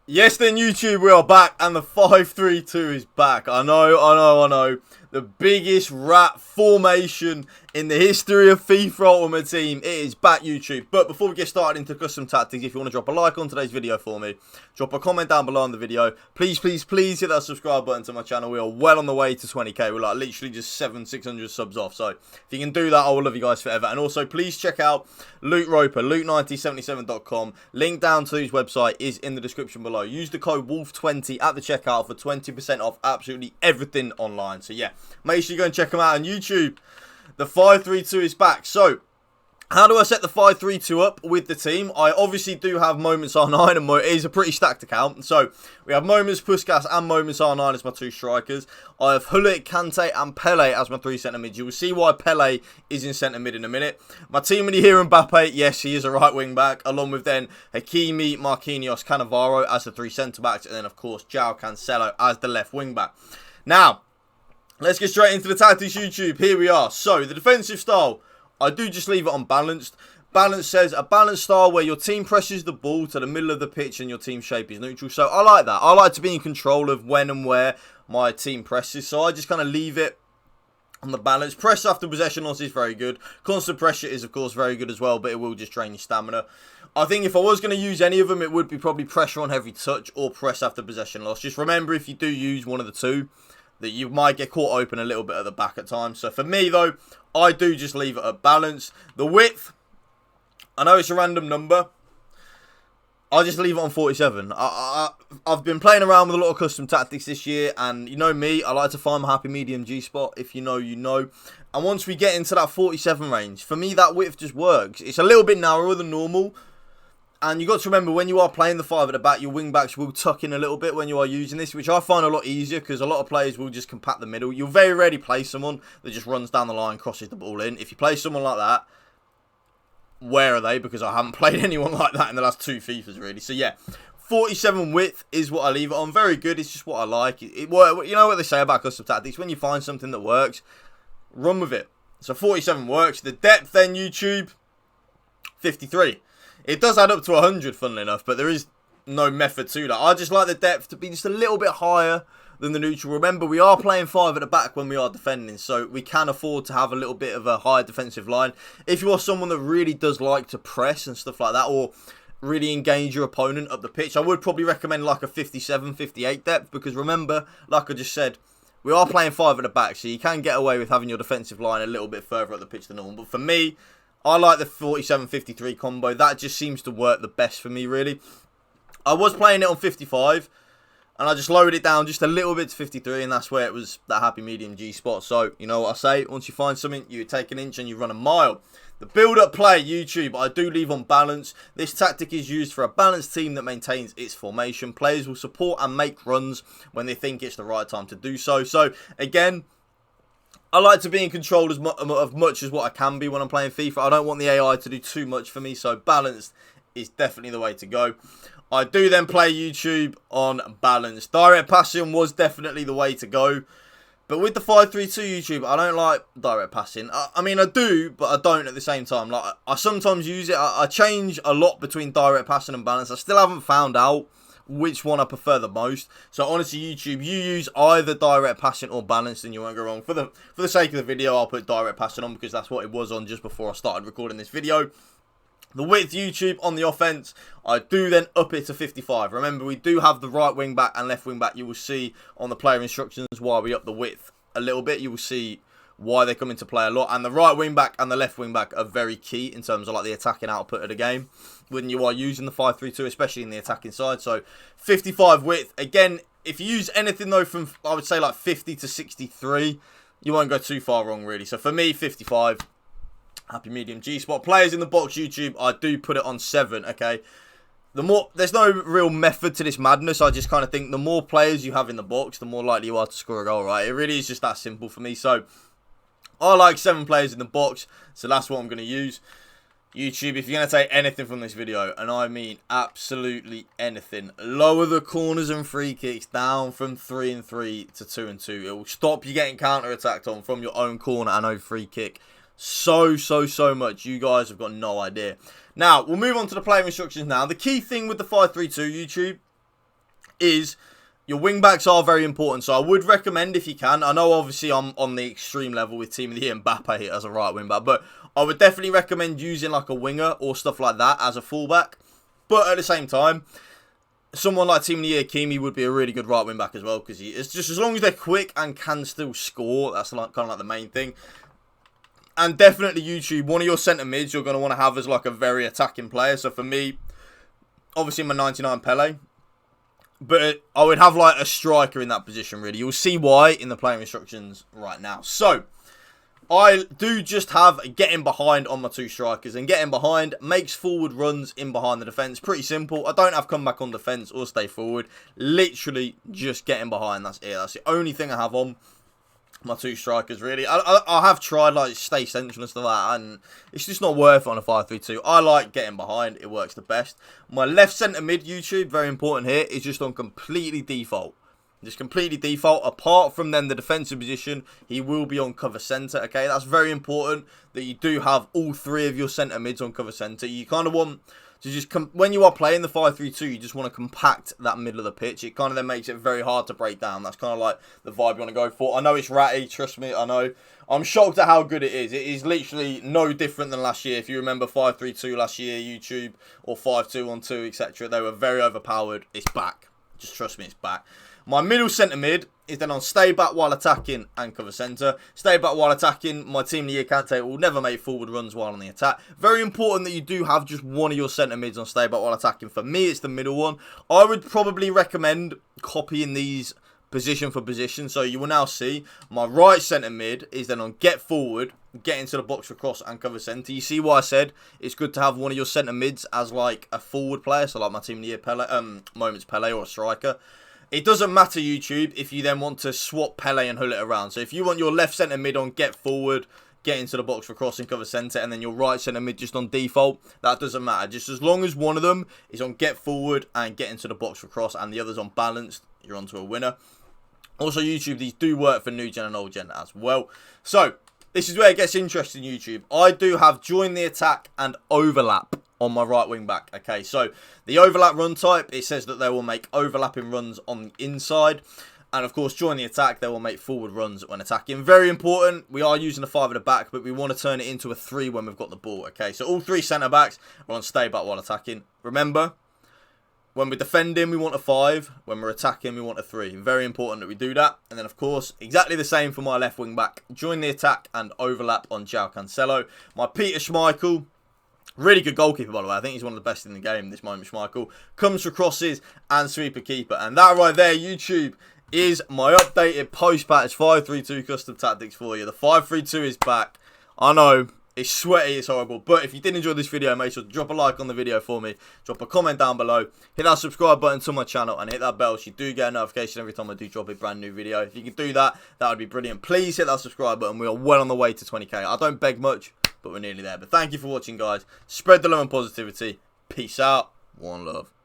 Yes, then YouTube, we are back, and the 5-3-2 is back. I know. The biggest rat formation in the history of FIFA Ultimate Team. It is back, YouTube. But before we get started into custom tactics, if you want to drop a like on today's video for me, drop a comment down below on the video. Please hit that subscribe button to my channel. We are well on the way to 20k. We're like literally just 600 subs off. So if you can do that, I will love you guys forever. And also, please check out Loot Roper, loot9077.com. Link down to his website is in the description below. Use the code WOLF20 at the checkout for 20% off absolutely everything online. So yeah, make sure you go and check them out on YouTube. The 5-3-2 is back. So how do I set the 5-3-2 up with the team? I obviously do have Moments R9, and it is a pretty stacked account. So we have Moments, Puskas, and Moments R9 as my two strikers. I have Hullet, Kante, and Pele as my three centre mids. You will see why Pele is in centre mid in a minute. My team here, Mbappe, yes, he is a right wing back, along with then Hakimi, Marquinhos, Cannavaro as the three centre backs, and then of course João Cancelo as the left wing back. Now, let's get straight into the tactics, YouTube. Here we are. So the defensive style, I do just leave it on balanced. Balance says a balanced style where your team presses the ball to the middle of the pitch and your team shape is neutral. So I like that. I like to be in control of when and where my team presses. So I just kind of leave it on the balance. Press after possession loss is very good. Constant pressure is of course very good as well, but it will just drain your stamina. I think if I was going to use any of them, it would be probably pressure on heavy touch or press after possession loss. Just remember, if you do use one of the two, that you might get caught open a little bit at the back at times. So for me though, I do just leave it at balance. The width, I know it's a random number, I just leave it on 47. I've been playing around with a lot of custom tactics this year, and you know me, I like to find my happy medium G spot. If you know, you know. And once we get into that 47 range, for me that width just works. It's a little bit narrower than normal. And you got to remember, when you are playing the five at the back, your wing backs will tuck in a little bit when you are using this, which I find a lot easier because a lot of players will just compact the middle. You'll very rarely play someone that just runs down the line, crosses the ball in. If you play someone like that, where are they? Because I haven't played anyone like that in the last two FIFAs, really. So yeah, 47 width is what I leave it on. Very good. It's just what I like. You know what they say about custom tactics? When you find something that works, run with it. So 47 works. The depth then, YouTube, 53. It does add up to 100, funnily enough, but there is no method to that. I just like the depth to be just a little bit higher than the neutral. Remember, we are playing five at the back when we are defending, so we can afford to have a little bit of a higher defensive line. If you are someone that really does like to press and stuff like that, or really engage your opponent up the pitch, I would probably recommend like a 57, 58 depth, because remember, like I just said, we are playing five at the back, so you can get away with having your defensive line a little bit further up the pitch than normal. But for me, I like the 47-53 combo. That just seems to work the best for me, really. I was playing it on 55, and I just lowered it down just a little bit to 53, and that's where it was that happy medium G spot. So, you know what I say? Once you find something, you take an inch and you run a mile. The build-up play, YouTube, I do leave on balance. This tactic is used for a balanced team that maintains its formation. Players will support and make runs when they think it's the right time to do so. So, again, I like to be in control as much as what I can be when I'm playing FIFA. I don't want the AI to do too much for me, so balanced is definitely the way to go. I do then play YouTube on balance. Direct passing was definitely the way to go. But with the 5-3-2 YouTube, I don't like direct passing. I mean, I do, but I don't at the same time. Like, I sometimes use it. I change a lot between direct passing and balance. I still haven't found out which one I prefer the most. So honestly, YouTube, you use either direct passing or balanced and you won't go wrong. For the sake of the video, I'll put direct passing on because that's what it was on just before I started recording this video. The width, YouTube, on the offense, I do then up it to 55. Remember, we do have the right wing back and left wing back. You will see on the player instructions why we up the width a little bit. You will see why they come into play a lot. And the right wing back and the left wing back are very key in terms of like the attacking output of the game when you are using the 5-3-2, especially in the attacking side. So 55 width. Again, if you use anything though from, I would say, like 50 to 63, you won't go too far wrong really. So for me, 55. Happy medium G spot. Players in the box, YouTube, I do put it on 7, okay? There's no real method to this madness. I just kind of think the more players you have in the box, the more likely you are to score a goal, right? It really is just that simple for me. So I like 7 players in the box, so that's what I'm going to use. YouTube, if you're going to take anything from this video, and I mean absolutely anything, lower the corners and free kicks down from 3-3 to 2-2. It will stop you getting counter-attacked on from your own corner and no free kick. So much. You guys have got no idea. Now, we'll move on to the player instructions now. The key thing with the 5-3-2, YouTube, is your wing-backs are very important. So I would recommend, if you can, I know obviously I'm on the extreme level with Team of the Year Mbappe as a right wing-back, but I would definitely recommend using like a winger or stuff like that as a fullback. But at the same time, someone like Team of the Year Kimi would be a really good right wing back as well, because it's just as long as they're quick and can still score, that's like kind of like the main thing. And definitely YouTube, one of your centre mids you're going to want to have as like a very attacking player. So for me, obviously my 99 Pele, but I would have like a striker in that position really. You'll see why in the playing instructions right now. So I do just have getting behind on my two strikers, and getting behind makes forward runs in behind the defence. Pretty simple. I don't have come back on defence or stay forward. Literally just getting behind. That's it. That's the only thing I have on my two strikers really. I have tried like stay central and stuff like that, and it's just not worth it on a 5-3-2. I like getting behind. It works the best. My left centre mid YouTube, very important here, is just on completely default. Just completely default. Apart from then the defensive position, he will be on cover centre. Okay, that's very important that you do have all three of your centre mids on cover centre. You kind of want to just when you are playing the 5-3-2, you just want to compact that middle of the pitch. It kind of then makes it very hard to break down. That's kind of like the vibe you want to go for. I know it's ratty, trust me. I know. I'm shocked at how good it is. It is literally no different than last year. If you remember 5-3-2 last year, YouTube, or 5-2-1-2, etc., they were very overpowered. It's back. Just trust me, it's back. My middle centre mid is then on stay back while attacking and cover centre. Stay back while attacking, my Team of the Year Kante will never make forward runs while on the attack. Very important that you do have just one of your centre mids on stay back while attacking. For me, it's the middle one. I would probably recommend copying these position for position. So you will now see my right centre mid is then on get forward, get into the box for cross and cover centre. You see why I said it's good to have one of your centre mids as like a forward player. So like my Team of the Year Pele, Moments Pele or a striker. It doesn't matter, YouTube, if you then want to swap Pele and hull it around. So if you want your left centre mid on get forward, get into the box for cross and cover centre, and then your right centre mid just on default, that doesn't matter. Just as long as one of them is on get forward and get into the box for cross and the other's on balanced, you're onto a winner. Also, YouTube, these do work for new gen and old gen as well. So this is where it gets interesting, YouTube. I do have join the attack and overlap on my right wing back. Okay, so the overlap run type, it says that they will make overlapping runs on the inside. And of course, join the attack, they will make forward runs when attacking. Very important, we are using a 5 at the back, but we want to turn it into a 3 when we've got the ball. Okay, so all 3 centre backs are on stay back while attacking. Remember, when we're defending, we want a 5. When we're attacking, we want a 3. Very important that we do that. And then, of course, exactly the same for my left wing back. Join the attack and overlap on João Cancelo. My Peter Schmeichel, really good goalkeeper, by the way. I think he's one of the best in the game this moment, Schmeichel. Comes for crosses and sweeper keeper. And that right there, YouTube, is my updated post-patch 5-3-2 custom tactics for you. The 5-3-2 is back. I know, it's sweaty, it's horrible. But if you did enjoy this video, make sure to drop a like on the video for me. Drop a comment down below. Hit that subscribe button to my channel and hit that bell so you do get a notification every time I do drop a brand new video. If you can do that, that would be brilliant. Please hit that subscribe button. We are well on the way to 20k. I don't beg much, but we're nearly there. But thank you for watching, guys. Spread the love and positivity. Peace out. One love.